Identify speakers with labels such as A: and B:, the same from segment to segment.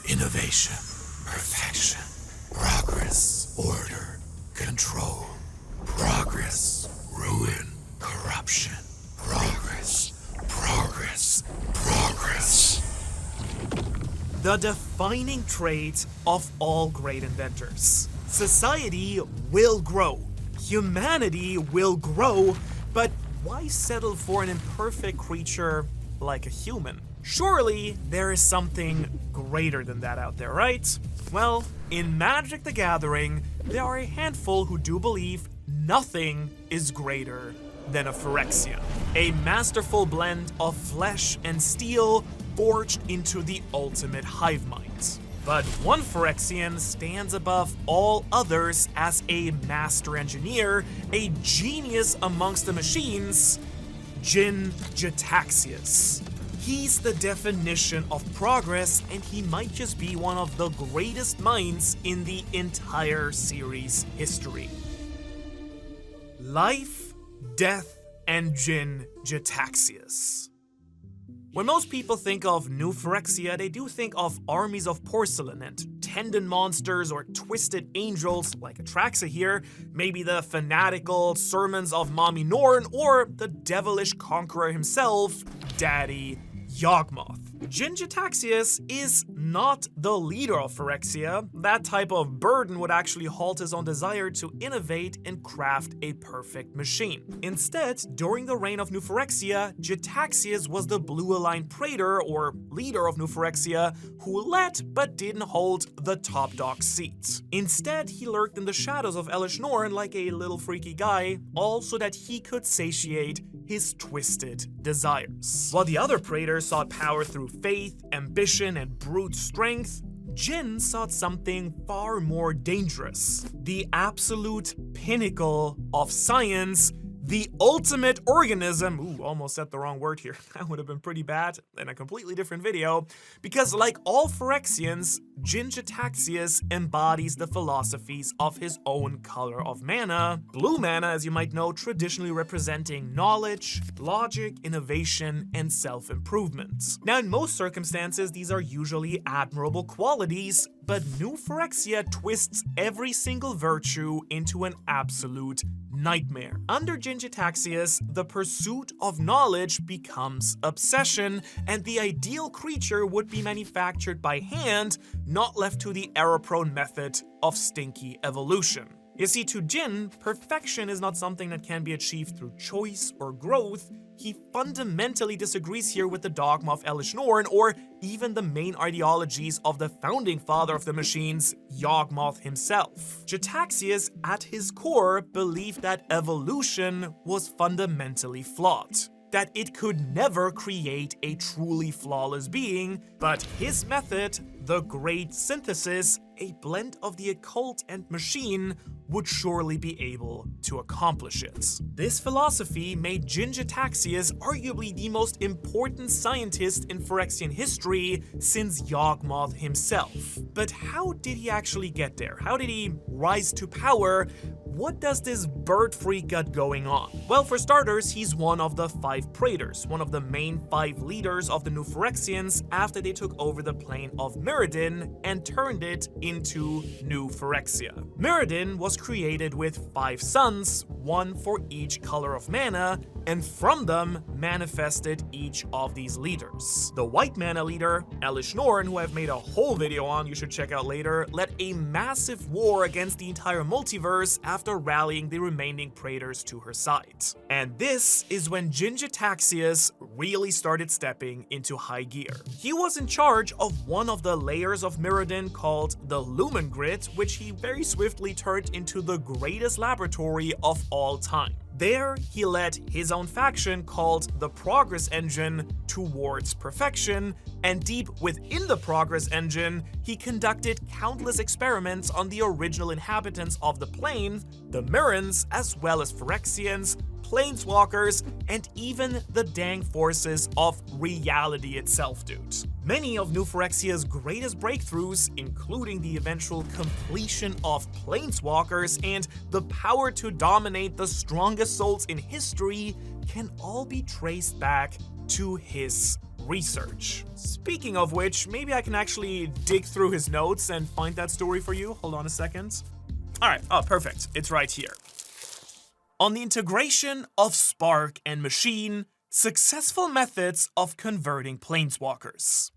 A: innovation, perfection, progress, order, control, progress, ruin, corruption, progress, progress, progress.
B: The defining trait of all great inventors. Society will grow, humanity will grow, but why settle for an imperfect creature like a human? Surely there is something greater than that out there, right? Well, in Magic the Gathering, there are a handful who do believe nothing is greater than a Phyrexian. A masterful blend of flesh and steel forged into the ultimate hive mind. But one Phyrexian stands above all others as a master engineer, a genius amongst the machines, Jin-Gitaxias. He's the definition of progress, and he might just be one of the greatest minds in the entire series' history. Life, Death, and Jin-Gitaxias. When most people think of New Phyrexia, they do think of armies of porcelain and tendon monsters or twisted angels like Atraxa here, maybe the fanatical sermons of Mommy Norn, or the devilish conqueror himself, Daddy Yawgmoth. Jin-Gitaxias is not the leader of Phyrexia. That type of burden would actually halt his own desire to innovate and craft a perfect machine. Instead, during the reign of New Phyrexia, Gitaxias was the blue-aligned Praetor, or leader of New Phyrexia, who led but didn't hold the top dog seat. Instead, he lurked in the shadows of Elesh Norn like a little freaky guy, all so that he could satiate his twisted desires. While the other Praetors sought power through faith, ambition, and brute strength, Jin sought something far more dangerous. The absolute pinnacle of science, the ultimate organism. Ooh, almost said the wrong word here. That would have been pretty bad in a completely different video. Because like all Phyrexians, Jin-Gitaxias embodies the philosophies of his own color of mana. Blue mana, as you might know, traditionally representing knowledge, logic, innovation, and self-improvement. Now, in most circumstances, these are usually admirable qualities, but New Phyrexia twists every single virtue into an absolute nightmare. Under Jin-Gitaxias, the pursuit of knowledge becomes obsession, and the ideal creature would be manufactured by hand, not left to the error-prone method of stinky evolution. You see, to Jin, perfection is not something that can be achieved through choice or growth. He fundamentally disagrees here with the dogma of Elesh Norn, or even the main ideologies of the founding father of the machines, Yawgmoth himself. Gitaxias, at his core, believed that evolution was fundamentally flawed, that it could never create a truly flawless being, but his method, the Great Synthesis, a blend of the occult and machine, would surely be able to accomplish it. This philosophy made Jin-Gitaxias arguably the most important scientist in Phyrexian history since Yawgmoth himself. But how did he actually get there? How did he rise to power? What does this bird freak got going on? Well, for starters, he's one of the 5 Praetors, one of the main 5 leaders of the New Phyrexians after they took over the plane of Mirrodin and turned it into New Phyrexia. Mirrodin was created with 5 suns, one for each color of mana, and from them manifested each of these leaders. The white mana leader, Elesh Norn, who I've made a whole video on, you should check out later, led a massive war against the entire multiverse after rallying the remaining Praetors to her side. And this is when Jin-Gitaxias really started stepping into high gear. He was in charge of one of the layers of Mirrodin called the Lumen Grid, which he very swiftly turned into the greatest laboratory of all time. There, he led his own faction called the Progress Engine towards perfection, and deep within the Progress Engine, he conducted countless experiments on the original inhabitants of the plane, the Mirrans, as well as Phyrexians, Planeswalkers, and even the dang forces of reality itself, dude. Many of New Phyrexia's greatest breakthroughs, including the eventual completion of Planeswalkers and the power to dominate the strongest souls in history, can all be traced back to his research. Speaking of which, maybe I can actually dig through his notes and find that story for you. Hold on a second. Alright, oh perfect, it's right here. On the integration of Spark and Machine, successful methods of converting Planeswalkers.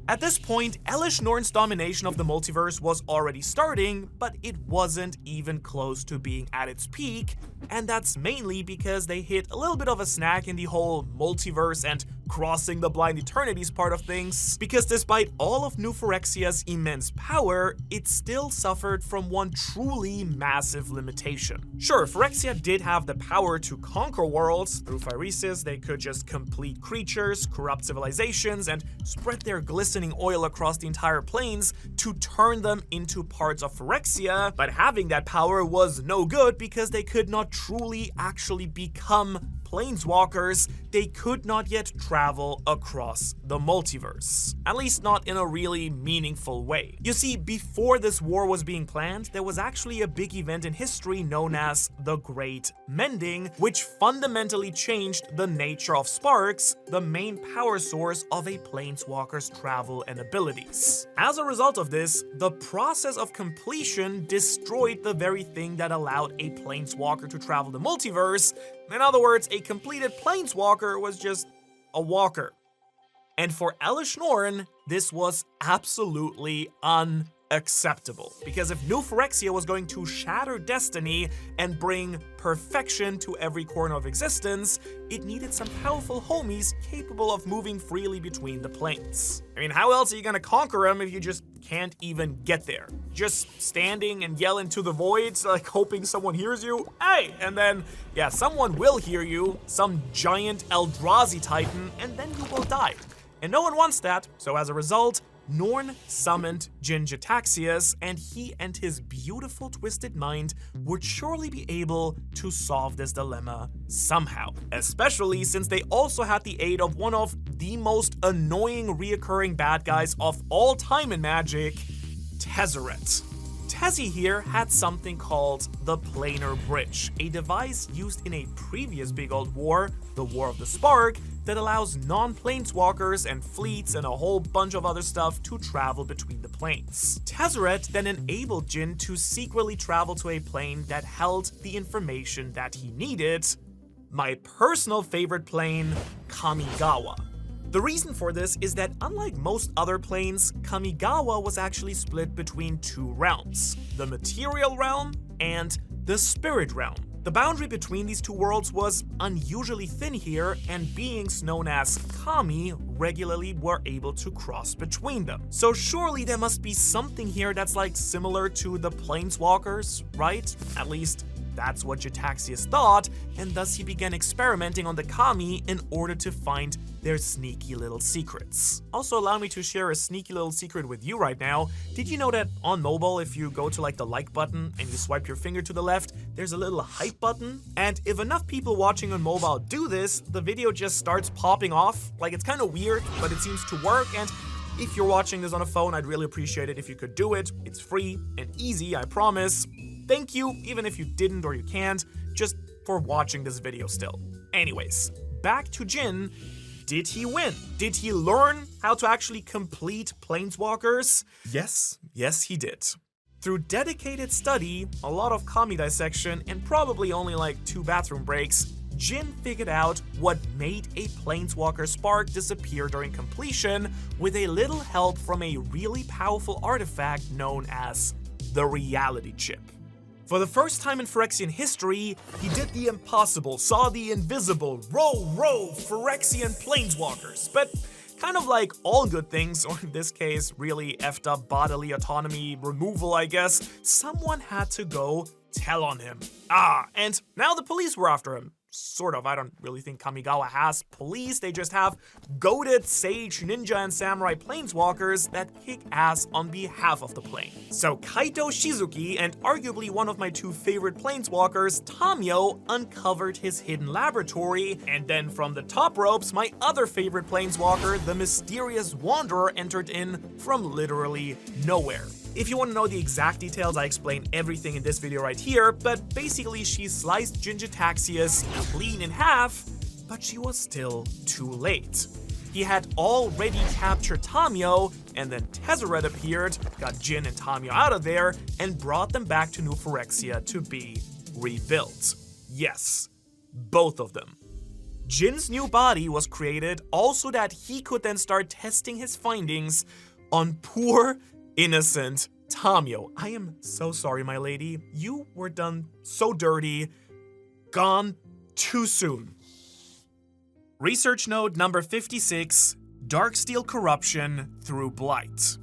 B: At this point, Elesh Norn's domination of the multiverse was already starting, but it wasn't even close to being at its peak, and that's mainly because they hit a little bit of a snag in the whole multiverse and crossing the blind eternities part of things, because despite all of New Phyrexia's immense power, it still suffered from one truly massive limitation. Sure, Phyrexia did have the power to conquer worlds. Through Phyresis, they could just complete creatures, corrupt civilizations, and spread their glistening oil across the entire planes to turn them into parts of Phyrexia, but having that power was no good because they could not truly actually become Planeswalkers. They could not yet travel across the multiverse. At least not in a really meaningful way. You see, before this war was being planned, there was actually a big event in history known as the Great Mending, which fundamentally changed the nature of sparks, the main power source of a Planeswalker's travel and abilities. As a result of this, the process of completion destroyed the very thing that allowed a Planeswalker to travel the multiverse. In other words, a completed Planeswalker was just a walker. And for Elesh Norn, this was absolutely unacceptable. Because if New Phyrexia was going to shatter destiny and bring perfection to every corner of existence, it needed some powerful homies capable of moving freely between the planes. I mean, how else are you gonna conquer them if you just can't even get there? Just standing and yelling to the voids, like hoping someone hears you? Hey! And then, yeah, someone will hear you, some giant Eldrazi titan, and then you will die. And no one wants that, so as a result, Norn summoned Jin-Gitaxias, and he and his beautiful twisted mind would surely be able to solve this dilemma somehow. Especially since they also had the aid of one of the most annoying reoccurring bad guys of all time in Magic, Tezzeret. Tezzy here had something called the Planar Bridge, a device used in a previous big old war, the War of the Spark, that allows non-planeswalkers and fleets and a whole bunch of other stuff to travel between the planes. Tezzeret then enabled Jin to secretly travel to a plane that held the information that he needed. My personal favorite plane, Kamigawa. The reason for this is that unlike most other planes, Kamigawa was actually split between two realms, the material realm and the spirit realm. The boundary between these two worlds was unusually thin here, and beings known as Kami regularly were able to cross between them. So surely there must be something here that's like similar to the Planeswalkers, right? At least that's what Gitaxias thought, and thus he began experimenting on the Kami in order to find their sneaky little secrets. Also, allow me to share a sneaky little secret with you right now. Did you know that on mobile, if you go to like the like button and you swipe your finger to the left, there's a little hype button? And if enough people watching on mobile do this, the video just starts popping off. Like, it's kind of weird, but it seems to work. And if you're watching this on a phone, I'd really appreciate it if you could do it. It's free and easy, I promise. Thank you, even if you didn't or you can't, just for watching this video still. Anyways, back to Jin. Did he win? Did he learn how to actually complete Planeswalkers? Yes he did. Through dedicated study, a lot of Kami dissection, and probably only like 2 bathroom breaks, Jin figured out what made a Planeswalker spark disappear during completion with a little help from a really powerful artifact known as the Reality Chip. For the first time in Phyrexian history, he did the impossible, saw the invisible, row, Phyrexian Planeswalkers. But kind of like all good things, or in this case, really effed up bodily autonomy removal, I guess, someone had to go tell on him. And now the police were after him. Sort of. I don't really think Kamigawa has police. They just have goated sage, ninja, and samurai planeswalkers that kick ass on behalf of the plane. So Kaito Shizuki, and arguably one of my 2 favorite planeswalkers, Tamio, uncovered his hidden laboratory, and then from the top ropes, my other favorite planeswalker, the mysterious Wanderer, entered in from literally nowhere. If you want to know the exact details, I explain everything in this video right here, but basically she sliced Jin-Gitaxias clean in half, but she was still too late. He had already captured Tamiyo, and then Tezzeret appeared, got Jin and Tamiyo out of there, and brought them back to New Phyrexia to be rebuilt. Yes, both of them. Jin's new body was created also that he could then start testing his findings on poor, innocent Tamiyo. I am so sorry, my lady. You were done so dirty. Gone too soon. Research node number 56, Darksteel Corruption through Blight.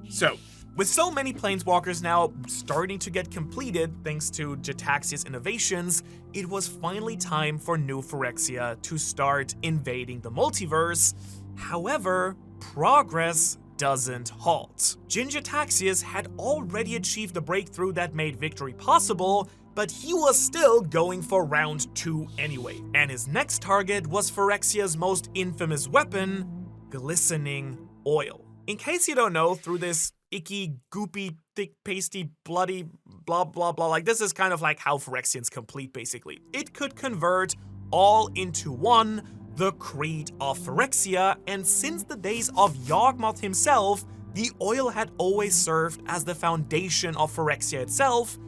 B: So, with so many Planeswalkers now starting to get completed thanks to Gitaxias' innovations, it was finally time for New Phyrexia to start invading the multiverse. However, progress doesn't halt. Jin-Gitaxias had already achieved the breakthrough that made victory possible, but he was still going for round 2 anyway. And his next target was Phyrexia's most infamous weapon, glistening oil. In case you don't know, through this icky, goopy, thick, pasty, bloody, blah, blah, blah, like this is kind of like how Phyrexians complete, basically. It could convert all into one, the Creed of Phyrexia, and since the days of Yawgmoth himself, the oil had always served as the foundation of Phyrexia itself,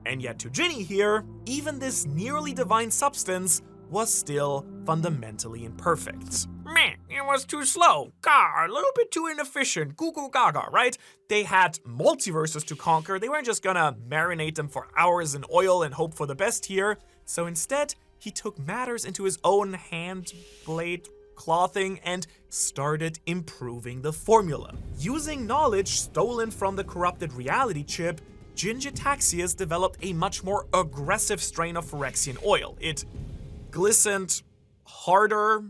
B: and yet to Ginny here, even this nearly divine substance was still fundamentally imperfect. Man, it was too slow. A little bit too inefficient. Goo goo gaga, right? They had multiverses to conquer. They weren't just gonna marinate them for hours in oil and hope for the best here. So instead, he took matters into his own hand blade clothing and started improving the formula. Using knowledge stolen from the corrupted reality chip, Jin-Gitaxias developed a much more aggressive strain of Phyrexian oil. It glistened harder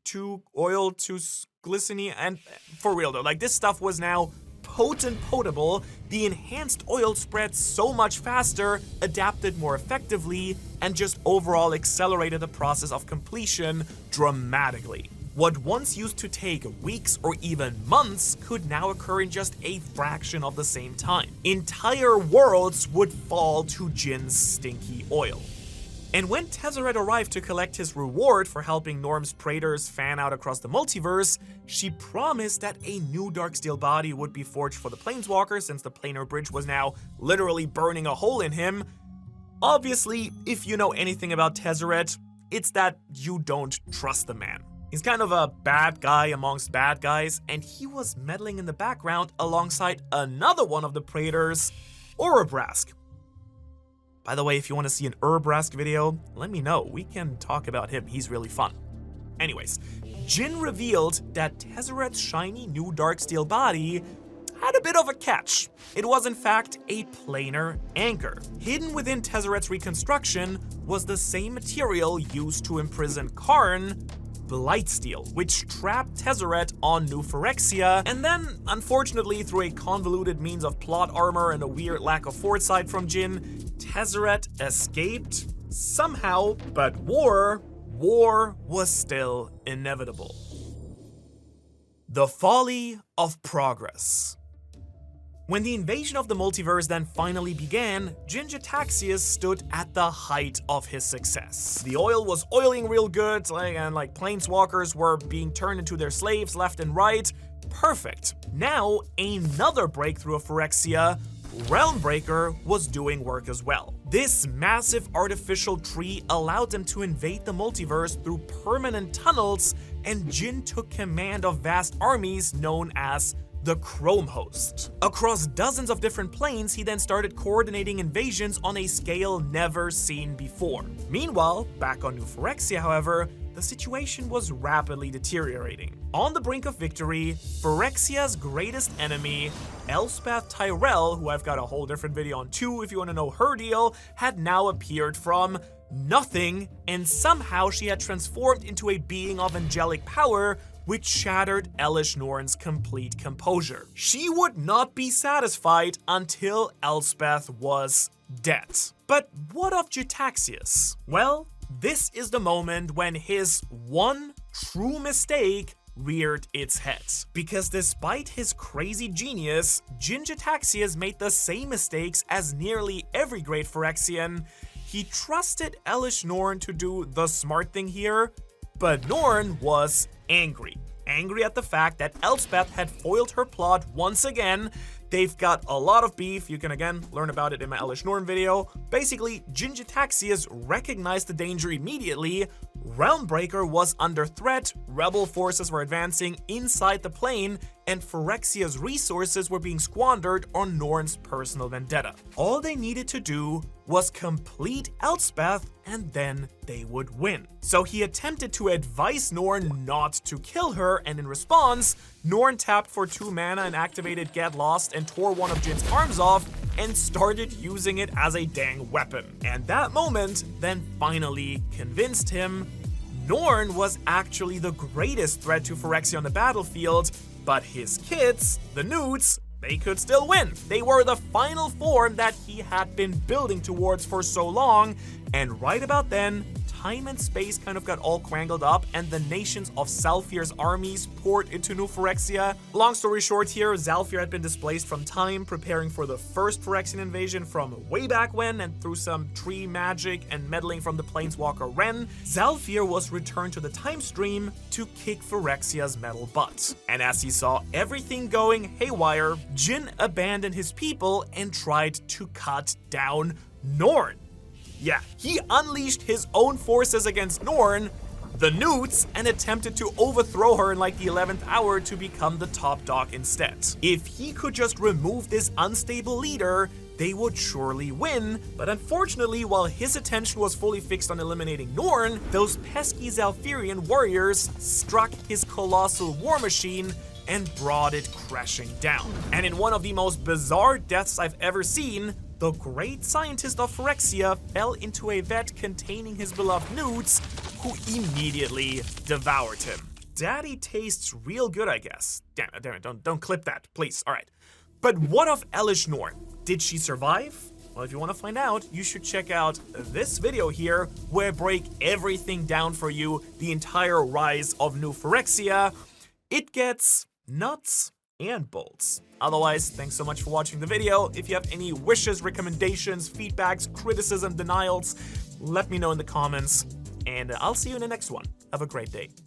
B: to oil to glistening, and for real though, like this stuff was now potent potable. The enhanced oil spread so much faster, adapted more effectively, and just overall accelerated the process of completion dramatically. What once used to take weeks or even months could now occur in just a fraction of the same time. Entire worlds would fall to Jin's stinky oil. And when Tezzeret arrived to collect his reward for helping Norm's Praetors fan out across the multiverse, she promised that a new Darksteel body would be forged for the Planeswalker since the planar bridge was now literally burning a hole in him. Obviously, if you know anything about Tezzeret, it's that you don't trust the man. He's kind of a bad guy amongst bad guys, and he was meddling in the background alongside another one of the Praetors, Urabrask. By the way, if you want to see an Urabrask video, let me know. We can talk about him. He's really fun. Anyways, Jin revealed that Tezzeret's shiny new Darksteel body had a bit of a catch. It was in fact a planar anchor. Hidden within Tezzeret's reconstruction was the same material used to imprison Karn, Blightsteel, which trapped Tezzeret on New Phyrexia, and then, unfortunately, through a convoluted means of plot armor and a weird lack of foresight from Jin, Tezzeret escaped somehow, but war was still inevitable. The Folly of Progress. When the invasion of the multiverse then finally began, Jin-Gitaxias stood at the height of his success. The oil was oiling real good, and Planeswalkers were being turned into their slaves left and right. Perfect. Now, another breakthrough of Phyrexia, Realmbreaker, was doing work as well. This massive artificial tree allowed them to invade the multiverse through permanent tunnels, and Jin took command of vast armies known as the Chrome Host. Across dozens of different planes, he then started coordinating invasions on a scale never seen before. Meanwhile, back on New Phyrexia, however, the situation was rapidly deteriorating. On the brink of victory, Phyrexia's greatest enemy, Elspeth Tyrell, who I've got a whole different video on too if you want to know her deal, had now appeared from nothing, and somehow she had transformed into a being of angelic power, which shattered Elesh Norn's complete composure. She would not be satisfied until Elspeth was dead. But what of Gitaxias? Well, this is the moment when his one true mistake reared its head. Because despite his crazy genius, Jin-Gitaxias made the same mistakes as nearly every great Phyrexian. He trusted Elesh Norn to do the smart thing here, but Norn was angry. Angry at the fact that Elspeth had foiled her plot once again. They've got a lot of beef. You can again learn about it in my Elesh Norn video. Basically, Jin-Gitaxias recognized the danger immediately. Realmbreaker was under threat, rebel forces were advancing inside the plane, and Phyrexia's resources were being squandered on Norn's personal vendetta. All they needed to do was complete Elspeth, and then they would win. So he attempted to advise Norn not to kill her, and in response, Norn tapped for 2 mana and activated Get Lost and tore one of Jin's arms off and started using it as a dang weapon. And that moment then finally convinced him Norn was actually the greatest threat to Phyrexia on the battlefield, but his kids, the Newts, they could still win. They were the final form that he had been building towards for so long, and right about then, time and space kind of got all quangled up, and the nations of Zhalfir's armies poured into New Phyrexia. Long story short here, Zhalfir had been displaced from time, preparing for the first Phyrexian invasion from way back when, and through some tree magic and meddling from the Planeswalker Ren, Zhalfir was returned to the time stream to kick Phyrexia's metal butt. And as he saw everything going haywire, Jin abandoned his people and tried to cut down Norn. Yeah, he unleashed his own forces against Norn, the Newts, and attempted to overthrow her in like the 11th hour to become the top dog instead. If he could just remove this unstable leader, they would surely win, but unfortunately, while his attention was fully fixed on eliminating Norn, those pesky Zhalfirian warriors struck his colossal war machine and brought it crashing down. And in one of the most bizarre deaths I've ever seen, the great scientist of Phyrexia fell into a vat containing his beloved Newts, who immediately devoured him. Daddy tastes real good, I guess. Damn it, don't clip that, please, alright. But what of Elesh Norn? Did she survive? Well, if you want to find out, you should check out this video here, where I break everything down for you, the entire rise of New Phyrexia. It gets nuts and bolts. Otherwise, thanks so much for watching the video. If you have any wishes, recommendations, feedbacks, criticism, denials, let me know in the comments, and I'll see you in the next one. Have a great day.